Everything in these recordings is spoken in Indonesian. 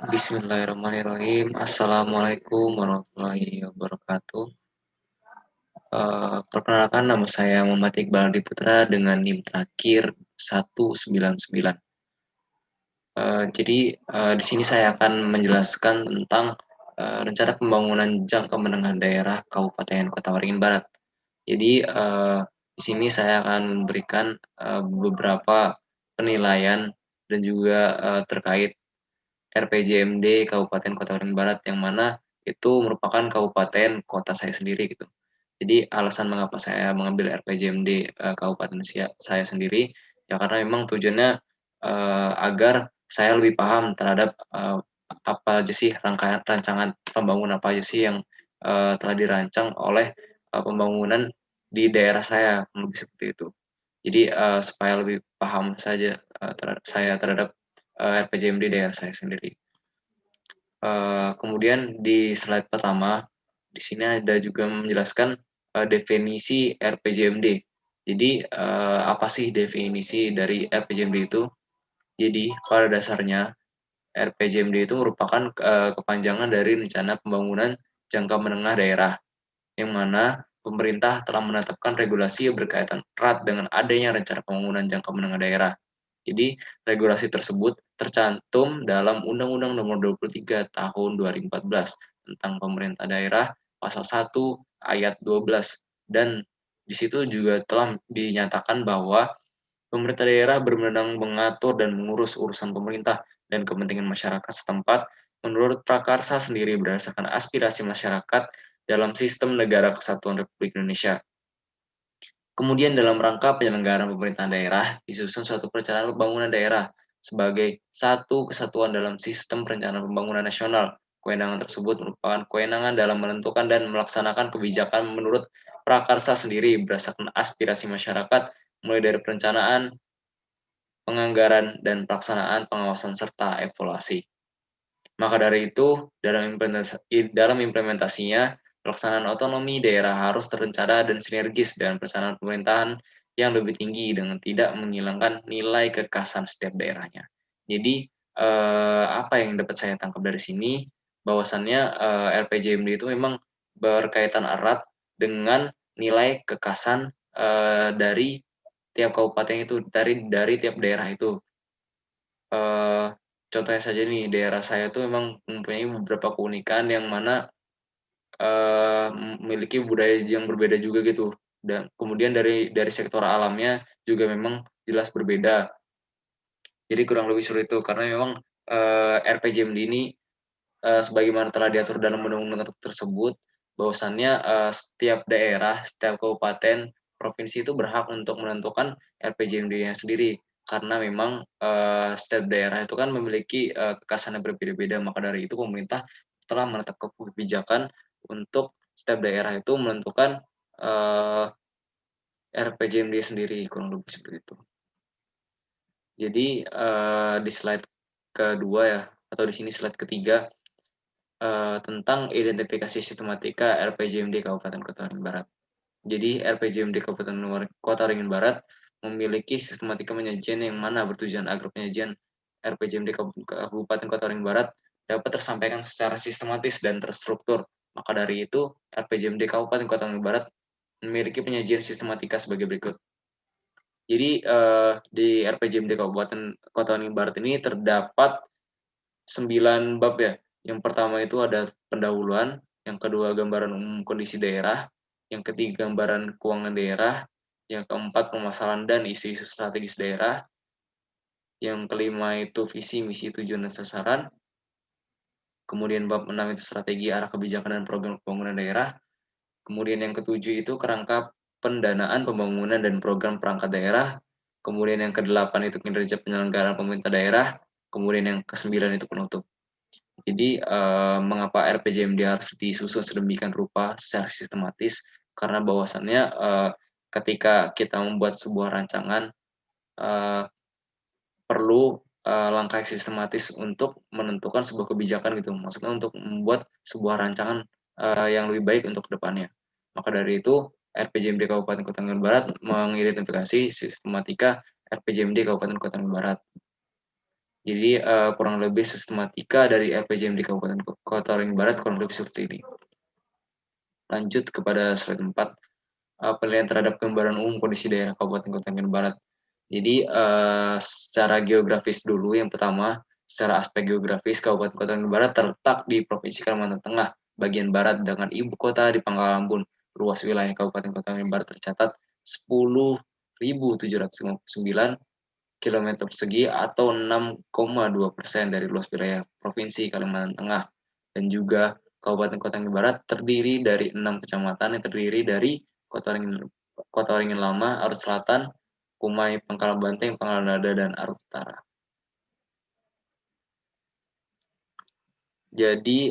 Bismillahirrahmanirrahim. Assalamualaikum warahmatullahi wabarakatuh. Perkenalkan nama saya Muhammad Iqbal Adi Putra dengan NIM terakhir 199. Di sini saya akan menjelaskan tentang rencana pembangunan jangka menengah daerah Kabupaten Kota Waringin Barat. Di sini saya akan memberikan beberapa penilaian dan juga terkait RPJMD Kabupaten Kota Waringin Barat yang mana itu merupakan kabupaten kota saya sendiri gitu. Jadi alasan mengapa saya mengambil RPJMD Kabupaten saya sendiri ya karena memang tujuannya agar saya lebih paham terhadap apa aja sih rangkaian rancangan pembangunan apa aja sih yang telah dirancang oleh pembangunan di daerah saya lebih seperti itu. Jadi supaya lebih paham saja saya terhadap RPJMD daerah saya sendiri. Kemudian di slide pertama, di sini ada juga menjelaskan definisi RPJMD. Jadi apa sih definisi dari RPJMD itu? Jadi pada dasarnya RPJMD itu merupakan kepanjangan dari Rencana Pembangunan Jangka Menengah Daerah, yang mana pemerintah telah menetapkan regulasi yang berkaitan erat dengan adanya rencana pembangunan jangka menengah daerah. Jadi, regulasi tersebut tercantum dalam Undang-Undang Nomor 23 Tahun 2014 tentang Pemerintah Daerah Pasal 1 Ayat 12, dan di situ juga telah dinyatakan bahwa pemerintah daerah berwenang mengatur dan mengurus urusan pemerintah dan kepentingan masyarakat setempat menurut prakarsa sendiri berdasarkan aspirasi masyarakat dalam sistem negara kesatuan Republik Indonesia. Kemudian dalam rangka penyelenggaraan pemerintahan daerah, disusun suatu perencanaan pembangunan daerah sebagai satu kesatuan dalam sistem perencanaan pembangunan nasional. Kewenangan tersebut merupakan kewenangan dalam menentukan dan melaksanakan kebijakan menurut prakarsa sendiri berdasarkan aspirasi masyarakat, mulai dari perencanaan, penganggaran, dan pelaksanaan pengawasan serta evaluasi. Maka dari itu, dalam implementasinya, pelaksanaan otonomi daerah harus terencana dan sinergis dengan perencanaan pemerintahan yang lebih tinggi dengan tidak menghilangkan nilai kekhasan setiap daerahnya. Jadi, apa yang dapat saya tangkap dari sini, bahwasannya RPJMD itu memang berkaitan erat dengan nilai kekhasan dari tiap kabupaten itu, dari tiap daerah itu. Eh, Contohnya saja nih, daerah saya tuh memang mempunyai beberapa keunikan yang mana memiliki budaya yang berbeda juga gitu. Dan kemudian dari sektor alamnya juga memang jelas berbeda. Jadi kurang lebih seperti itu karena memang RPJMD ini sebagaimana telah diatur dalam undang-undang tersebut, bahwasannya setiap daerah, setiap kabupaten, provinsi itu berhak untuk menentukan RPJMD-nya sendiri. Karena memang setiap daerah itu kan memiliki kekhasan yang berbeda-beda, maka dari itu pemerintah telah menetapkan kebijakan untuk setiap daerah itu menentukan RPJMD sendiri, kurang lebih seperti itu. Jadi di slide kedua ya, atau di sini slide ketiga, tentang identifikasi sistematika RPJMD Kabupaten Kota Waringin Barat. Jadi RPJMD Kabupaten Kota Waringin Barat memiliki sistematika penyajian yang mana bertujuan agar penyajian RPJMD Kabupaten Kota Waringin Barat dapat tersampaikan secara sistematis dan terstruktur. Maka dari itu, RPJMD Kabupaten Kota Waringin Barat memiliki penyajian sistematika sebagai berikut. Jadi di RPJMD Kabupaten Kota Waringin Barat ini terdapat 9 bab ya. Yang pertama itu ada pendahuluan, yang kedua gambaran umum kondisi daerah, yang ketiga gambaran keuangan daerah, yang keempat pemasaran dan isu-isu strategis daerah, yang kelima itu visi, misi, tujuan, dan sasaran, kemudian bab 6 itu strategi arah kebijakan dan program pembangunan daerah, kemudian yang ketujuh itu kerangka pendanaan pembangunan dan program perangkat daerah, kemudian yang kedelapan itu kinerja penyelenggaraan pemerintah daerah, kemudian yang kesembilan itu penutup. Jadi mengapa RPJMD harus disusun sedemikian rupa secara sistematis? Karena bahwasannya ketika kita membuat sebuah rancangan uh, perlu langkah sistematis untuk menentukan sebuah kebijakan gitu. Maksudnya untuk membuat sebuah rancangan yang lebih baik untuk kedepannya. Maka dari itu RPJMD Kabupaten Kota Tangerang Barat mengidentifikasi sistematika RPJMD Kabupaten Kota Tangerang Barat. Jadi kurang lebih sistematika dari RPJMD Kabupaten Kota Waringin Barat kurang lebih seperti ini. Lanjut kepada slide 4, penilaian terhadap gambaran umum kondisi daerah Kabupaten Kota Waringin Barat. Jadi secara geografis dulu yang pertama, secara aspek geografis Kabupaten Kota Waringin Barat terletak di Provinsi Kalimantan Tengah, bagian barat dengan ibu kota di Pangkal Ambon. Luas wilayah Kabupaten Kota Waringin Barat tercatat 10.759 km persegi atau 6,2% dari luas wilayah Provinsi Kalimantan Tengah. Dan juga Kabupaten Kota Waringin Barat terdiri dari 6 kecamatan yang terdiri dari Kota Waringin Lama, Arus Selatan, Kumai, Pangkalan Banteng, Pangkalan Lada, dan Arus Utara. Jadi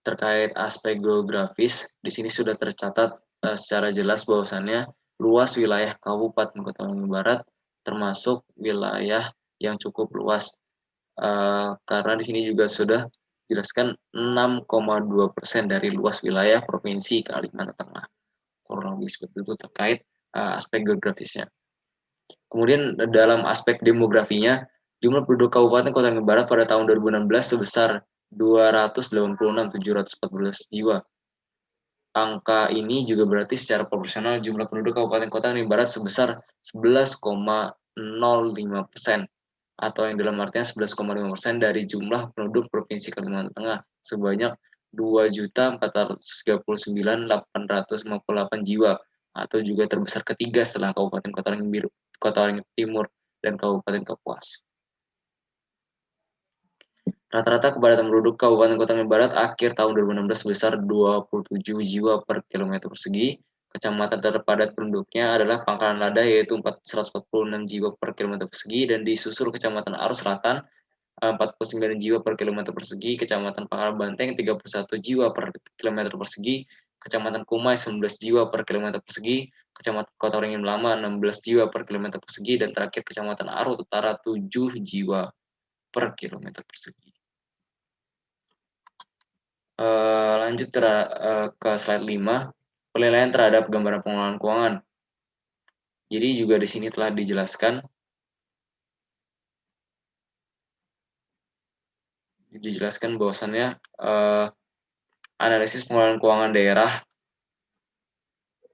terkait aspek geografis, di sini sudah tercatat secara jelas bahwasannya luas wilayah Kabupaten Kota Waringin Barat termasuk wilayah yang cukup luas. Karena di sini juga sudah dijelaskan 6,2% dari luas wilayah Provinsi Kalimantan Tengah. Kurang lebih seperti itu terkait aspek geografisnya. Kemudian dalam aspek demografinya, jumlah penduduk Kabupaten Kota Waringin Barat pada tahun 2016 sebesar 286.714 jiwa. Angka ini juga berarti secara proporsional jumlah penduduk Kabupaten Kota Waringin Barat sebesar 11,05%, atau yang dalam artian 11,5% dari jumlah penduduk Provinsi Kalimantan Tengah sebanyak 2.439.858 jiwa, atau juga terbesar ketiga setelah Kabupaten Kota Waringin Timur dan Kabupaten Kapuas. Rata-rata kepadatan penduduk Kabupaten Kota Waringin Barat akhir tahun 2016 sebesar 27 jiwa per kilometer persegi. Kecamatan terpadat penduduknya adalah Pangkalan Lada yaitu 146 jiwa per kilometer persegi, dan disusul Kecamatan Arus Selatan 49 jiwa per kilometer persegi, Kecamatan Pangkalan Banteng 31 jiwa per kilometer persegi, Kecamatan Kumai 19 jiwa per kilometer persegi, Kecamatan Kota Waringin Lama 16 jiwa per kilometer persegi, dan terakhir Kecamatan Arut Utara 7 jiwa per kilometer persegi. Lanjut ke slide 5, penilaian terhadap gambaran pengelolaan keuangan. Jadi juga di sini telah dijelaskan bahwasannya analisis pengelolaan keuangan daerah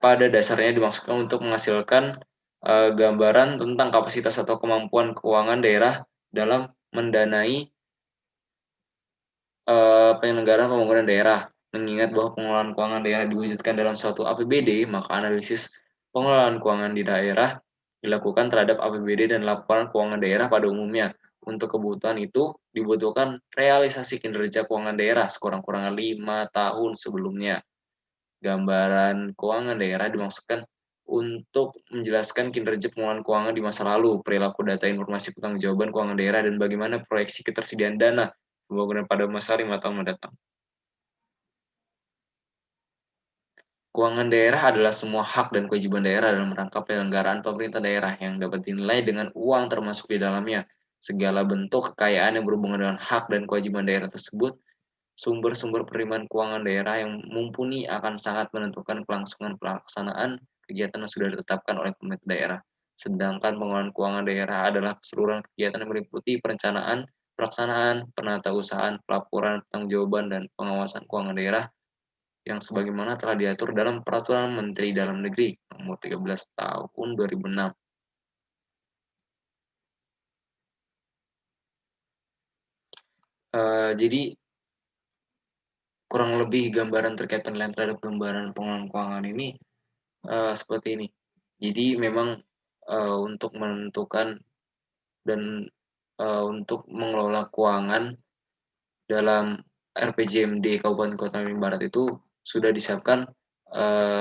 pada dasarnya dimaksudkan untuk menghasilkan gambaran tentang kapasitas atau kemampuan keuangan daerah dalam mendanai penyelenggaraan pembangunan daerah. Mengingat bahwa pengelolaan keuangan daerah diwujudkan dalam suatu APBD, maka analisis pengelolaan keuangan di daerah dilakukan terhadap APBD dan laporan keuangan daerah pada umumnya. Untuk kebutuhan itu dibutuhkan realisasi kinerja keuangan daerah sekurang-kurangnya 5 tahun sebelumnya. Gambaran keuangan daerah dimaksudkan untuk menjelaskan kinerja pengelolaan keuangan di masa lalu, perilaku data informasi pertanggungjawaban keuangan daerah, dan bagaimana proyeksi ketersediaan dana pembangunan pada masa 5 tahun mendatang. Keuangan daerah adalah semua hak dan kewajiban daerah dalam rangka penyelenggaraan pemerintah daerah yang dapat dinilai dengan uang termasuk di dalamnya. Segala bentuk kekayaan yang berhubungan dengan hak dan kewajiban daerah tersebut, sumber-sumber penerimaan keuangan daerah yang mumpuni akan sangat menentukan kelangsungan pelaksanaan kegiatan yang sudah ditetapkan oleh pemerintah daerah. Sedangkan pengelolaan keuangan daerah adalah keseluruhan kegiatan yang meliputi perencanaan, pelaksanaan, penatausahaan, pelaporan, pertanggungjawaban, dan pengawasan keuangan daerah yang sebagaimana telah diatur dalam Peraturan Menteri Dalam Negeri Nomor 13 Tahun 2006. Jadi kurang lebih gambaran terkait penilaian terhadap gambaran pengelolaan keuangan ini seperti ini. Jadi memang untuk menentukan dan untuk mengelola keuangan dalam RPJMD Kabupaten Kota Waringin Barat itu sudah disiapkan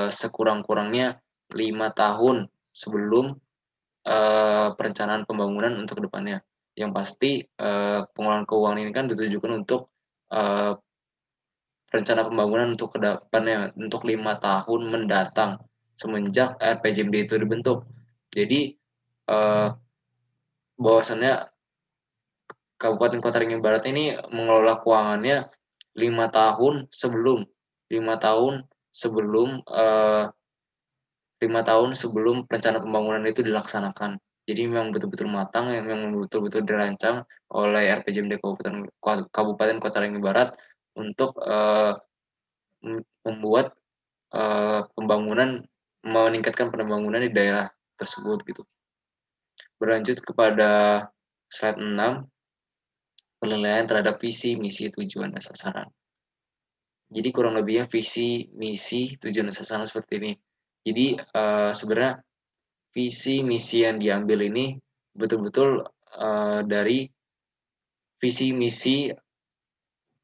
sekurang-kurangnya 5 tahun sebelum perencanaan pembangunan untuk kedepannya. Yang pasti pengelolaan keuangan ini kan ditujukan untuk rencana pembangunan untuk kedepannya untuk 5 tahun mendatang semenjak RPJMD itu dibentuk. Jadi bahwasannya Kabupaten Kota Waringin Barat ini mengelola keuangannya 5 tahun sebelum 5 tahun sebelum rencana pembangunan itu dilaksanakan. Jadi memang betul-betul matang, yang memang betul-betul dirancang oleh RPJMD Kabupaten Kota Tangerang Barat untuk membuat pembangunan, meningkatkan pembangunan di daerah tersebut gitu. Berlanjut kepada slide 6, penilaian terhadap visi, misi, tujuan, dan sasaran. Jadi kurang lebihnya visi, misi, tujuan, dan sasaran seperti ini. Jadi sebenarnya visi, misi yang diambil ini betul-betul dari visi, misi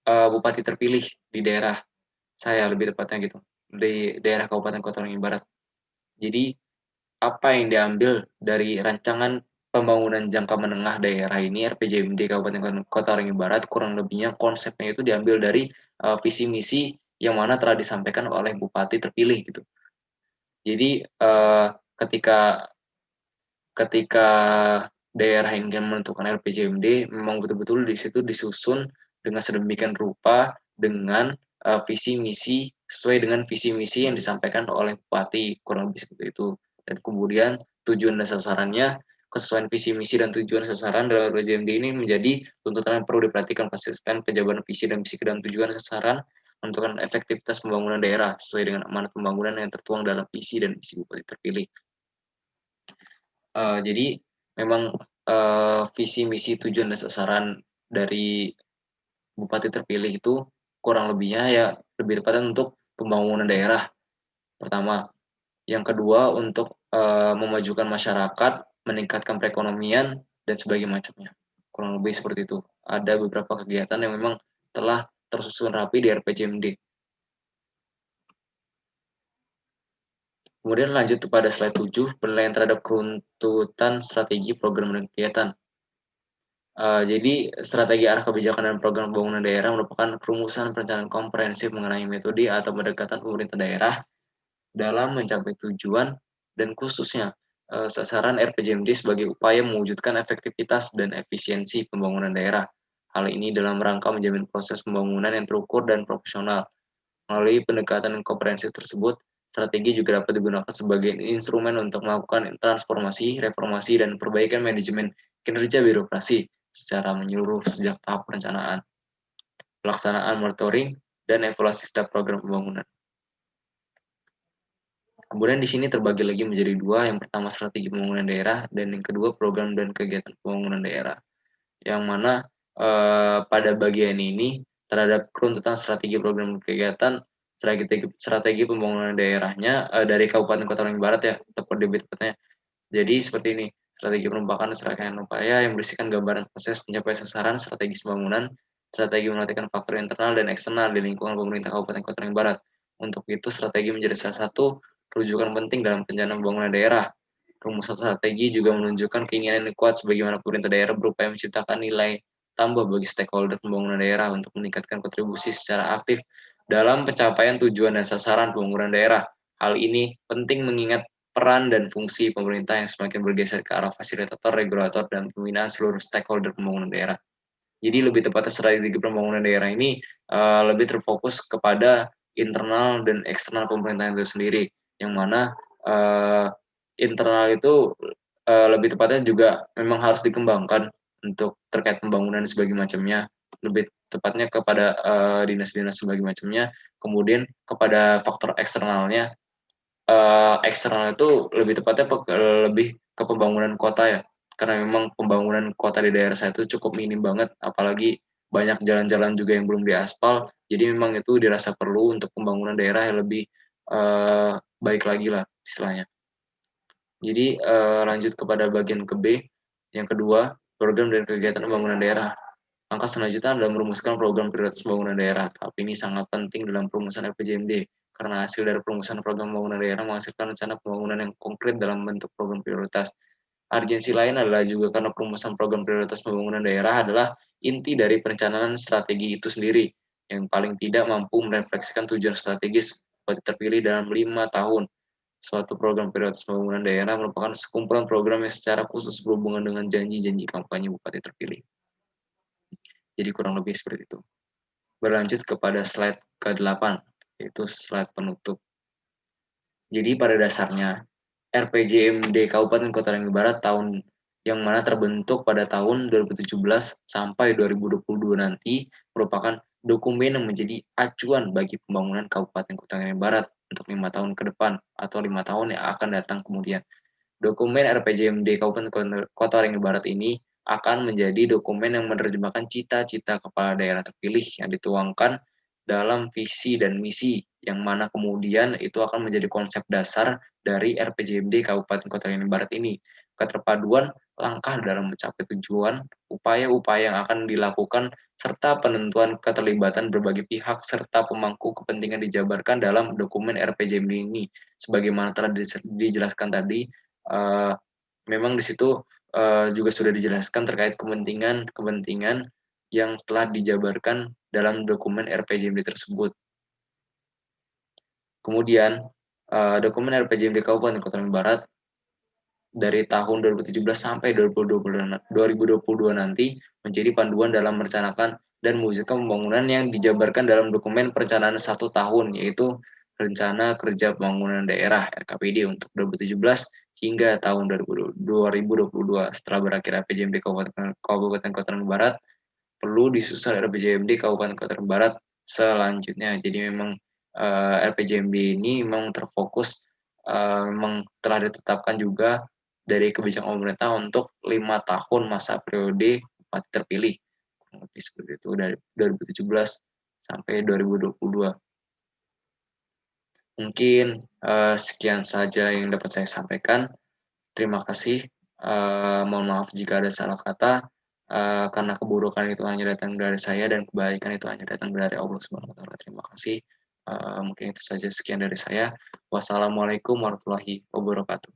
bupati terpilih di daerah saya, lebih tepatnya gitu, di daerah Kabupaten Kota Tangerang Barat. Jadi apa yang diambil dari rancangan pembangunan jangka menengah daerah ini RPJMD Kabupaten Kota Tangerang Barat, kurang lebihnya konsepnya itu diambil dari visi misi yang mana telah disampaikan oleh bupati terpilih gitu. Jadi ketika ketika daerah ingin menentukan RPJMD, memang betul-betul di situ disusun dengan sedemikian rupa dengan visi misi sesuai dengan visi misi yang disampaikan oleh bupati, kurang lebih seperti itu. Dan kemudian tujuan dan sasarannya, kesesuaian visi misi dan tujuan sasaran dalam RPJMD ini menjadi tuntutan yang perlu diperhatikan konsisten penjabaran visi dan misi dan tujuan sasaran menentukan efektivitas pembangunan daerah sesuai dengan amanat pembangunan yang tertuang dalam visi dan misi bupati terpilih. Jadi memang visi misi tujuan dan sasaran dari bupati terpilih itu kurang lebihnya ya lebih tepatnya untuk pembangunan daerah pertama, yang kedua untuk memajukan masyarakat, meningkatkan perekonomian dan sebagainya macamnya, kurang lebih seperti itu. Ada beberapa kegiatan yang memang telah tersusun rapi di RPJMD. Kemudian lanjut kepada slide 7, penilaian terhadap keruntutan strategi program dan kegiatan. Jadi strategi arah kebijakan dan program pembangunan daerah merupakan perumusan perencanaan komprehensif mengenai metode atau pendekatan pemerintah daerah dalam mencapai tujuan dan khususnya sasaran RPJMD sebagai upaya mewujudkan efektivitas dan efisiensi pembangunan daerah. Hal ini dalam rangka menjamin proses pembangunan yang terukur dan profesional. Melalui pendekatan komprehensif tersebut, strategi juga dapat digunakan sebagai instrumen untuk melakukan transformasi, reformasi, dan perbaikan manajemen kinerja birokrasi secara menyeluruh sejak tahap perencanaan, pelaksanaan monitoring, dan evaluasi setiap program pembangunan. Kemudian di sini terbagi lagi menjadi dua, yang pertama strategi pembangunan daerah, dan yang kedua program dan kegiatan pembangunan daerah. Yang mana pada bagian ini terhadap keruntutan strategi program kegiatan, strategi pembangunan daerahnya dari Kabupaten Kota Tangerang Barat ya, tepat di tepatnya. Jadi seperti ini, strategi merupakan serangkaian upaya yang berisikan gambaran proses pencapaian sasaran strategis pembangunan, strategi memperhatikan faktor internal dan eksternal di lingkungan pemerintah Kabupaten Kota Tangerang Barat. Untuk itu, strategi menjadi salah satu rujukan penting dalam perencanaan pembangunan daerah. Rumusan strategi juga menunjukkan keinginan yang kuat sebagaimana pemerintah daerah berupaya menciptakan nilai tambah bagi stakeholder pembangunan daerah untuk meningkatkan kontribusi secara aktif dalam pencapaian tujuan dan sasaran pembangunan daerah. Hal ini penting mengingat peran dan fungsi pemerintah yang semakin bergeser ke arah fasilitator, regulator, dan pembinaan seluruh stakeholder pembangunan daerah. Jadi lebih tepatnya strategi pembangunan daerah ini lebih terfokus kepada internal dan eksternal pemerintahan itu sendiri, yang mana internal itu lebih tepatnya juga memang harus dikembangkan untuk terkait pembangunan dan sebagainya macamnya, lebih tepatnya kepada dinas-dinas sebagainya macamnya. Kemudian kepada faktor eksternalnya, eksternal itu lebih tepatnya lebih ke pembangunan kota ya, karena memang pembangunan kota di daerah saya itu cukup minim banget, apalagi banyak jalan-jalan juga yang belum diaspal, jadi memang itu dirasa perlu untuk pembangunan daerah yang lebih baik lagi lah istilahnya. Jadi lanjut kepada bagian ke B, yang kedua, program dan kegiatan pembangunan daerah. Langkah selanjutnya adalah merumuskan program prioritas pembangunan daerah. Tahap ini sangat penting dalam perumusan RPJMD, karena hasil dari perumusan program pembangunan daerah menghasilkan rencana pembangunan yang konkret dalam bentuk program prioritas. Urgensi lain adalah juga karena perumusan program prioritas pembangunan daerah adalah inti dari perencanaan strategi itu sendiri, yang paling tidak mampu merefleksikan tujuan strategis bupati terpilih dalam 5 tahun. Suatu program prioritas pembangunan daerah merupakan sekumpulan program yang secara khusus berhubungan dengan janji-janji kampanye bupati terpilih. Jadi kurang lebih seperti itu. Berlanjut kepada slide ke-8, yaitu slide penutup. Jadi pada dasarnya RPJMD Kabupaten Kota Tangerang Barat tahun yang mana terbentuk pada tahun 2017 sampai 2022 nanti merupakan dokumen yang menjadi acuan bagi pembangunan Kabupaten Kota Tangerang Barat untuk 5 tahun ke depan atau 5 tahun yang akan datang kemudian. Dokumen RPJMD Kabupaten Kota Tangerang Barat ini akan menjadi dokumen yang menerjemahkan cita-cita kepala daerah terpilih yang dituangkan dalam visi dan misi, yang mana kemudian itu akan menjadi konsep dasar dari RPJMD Kabupaten Kota Tangerang Barat ini. Keterpaduan langkah dalam mencapai tujuan, upaya-upaya yang akan dilakukan, serta penentuan keterlibatan berbagai pihak serta pemangku kepentingan dijabarkan dalam dokumen RPJMD ini. Sebagaimana telah dijelaskan tadi, memang di situ juga sudah dijelaskan terkait kepentingan-kepentingan yang telah dijabarkan dalam dokumen RPJMD tersebut. Kemudian, dokumen RPJMD Kabupaten Kota Tangerang Barat dari tahun 2017 sampai 2022 nanti menjadi panduan dalam merencanakan dan mewujudkan pembangunan yang dijabarkan dalam dokumen perencanaan 1 tahun, yaitu Rencana Kerja Pembangunan Daerah (RKPD) untuk 2017 hingga tahun 2022. Setelah berakhir RPJMD Kabupaten Kota Tangerang Barat, perlu disusun RPJMD Kabupaten Kota Tangerang Barat selanjutnya. Jadi memang RPJMD ini memang terfokus, memang telah ditetapkan juga dari kebijakan pemerintah untuk 5 tahun masa periode bupati terpilih, kurang lebih seperti itu, dari 2017 sampai 2022. Mungkin sekian saja yang dapat saya sampaikan. Terima kasih. Mohon maaf jika ada salah kata, karena keburukan itu hanya datang dari saya dan kebaikan itu hanya datang dari Allah Subhanahu wa Ta'ala. Terima kasih. Mungkin itu saja, sekian dari saya. Wassalamualaikum warahmatullahi wabarakatuh.